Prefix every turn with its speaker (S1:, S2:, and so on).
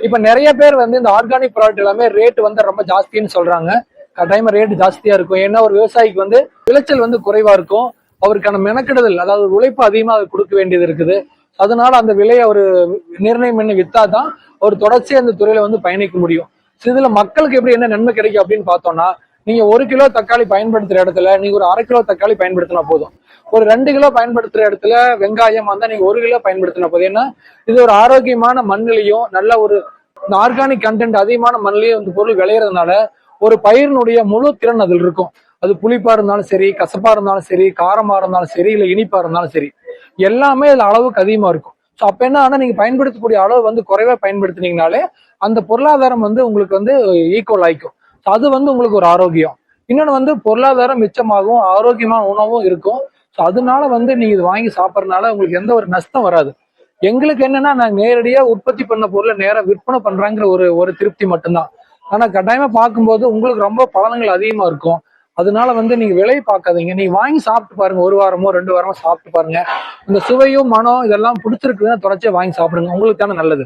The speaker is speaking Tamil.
S1: இப்ப நிறைய பேர் வந்து இந்த ஆர்கானிக் ப்ராடக்ட் எல்லாமே ரேட் வந்து ரொம்ப ஜாஸ்தின்னு சொல்றாங்க. கட்டாயமா ரேட் ஜாஸ்தியா இருக்கும். ஏன்னா ஒரு விவசாயிக்கு வந்து விளைச்சல் வந்து குறைவா இருக்கும். அவருக்கான மெனக்கெடுதல், அதாவது உழைப்பு அதிகமா அவர் கொடுக்க வேண்டியது இருக்குது. அதனால அந்த விலையை அவர் நிர்ணயம் பண்ணி வித்தாதான் அவர் தொடர்ச்சியா அந்த துறையில வந்து பயணிக்க முடியும். இதுல மக்களுக்கு எப்படி என்ன நன்மை கிடைக்கும் அப்படின்னு பார்த்தோம்னா, நீங்க 1 கிலோ தக்காளி பயன்படுத்துற இடத்துல நீங்க ஒரு 1/2 கிலோ தக்காளி பயன்படுத்தினா போதும். ஒரு 2 கிலோ பயன்படுத்துற இடத்துல வெங்காயம் வந்தா நீங்க 1 கிலோ பயன்படுத்தினா போதும். ஏன்னா இது ஒரு ஆரோக்கியமான மண்ணிலையும் நல்ல ஒரு ஆர்கானிக் கண்டென்ட் அதிகமான மண்ணிலையும் இந்த பொருள் விளையறதுனால ஒரு பயிரினுடைய முழு திறன் அதில் இருக்கும். அது புளிப்பா இருந்தாலும் சரி, கசப்பா இருந்தாலும் சரி, காரமா இருந்தாலும் சரி, இல்ல இனிப்பா இருந்தாலும் சரி, எல்லாமே அதுல அளவுக்கு அதிகமா இருக்கும். ஸோ அப்ப என்ன ஆனா நீங்க பயன்படுத்தக்கூடிய அளவு வந்து குறைவா பயன்படுத்தினீங்கனாலே அந்த பொருளாதாரம் வந்து உங்களுக்கு வந்து ஈக்குவல் ஆயிக்கும். ஸோ அது வந்து உங்களுக்கு ஒரு ஆரோக்கியம். இன்னொன்று வந்து பொருளாதாரம் மிச்சமாகவும் ஆரோக்கியமான உணவும் இருக்கும். ஸோ அதனால வந்து நீங்க இது வாங்கி சாப்பிட்றதுனால உங்களுக்கு எந்த ஒரு நஷ்டம் வராது. எங்களுக்கு என்னன்னா நாங்க நேரடியா உற்பத்தி பண்ண பொருளை நேரம் விற்பனை பண்றாங்கிற ஒரு ஒரு திருப்தி மட்டும்தான். ஆனா கட்டாயமா பார்க்கும்போது உங்களுக்கு ரொம்ப பலன்கள் அதிகமா இருக்கும். அதனால வந்து நீங்க விலை பார்க்காதீங்க. நீங்க வாங்கி சாப்பிட்டு பாருங்க. 1 வாரமோ 2 வாரமோ சாப்பிட்டு பாருங்க. இந்த சுவையும் மனம் இதெல்லாம் பிடிச்சிருக்குதுன்னா தொடர்ச்சியா வாங்கி சாப்பிடுங்க. உங்களுக்கு தானே நல்லது.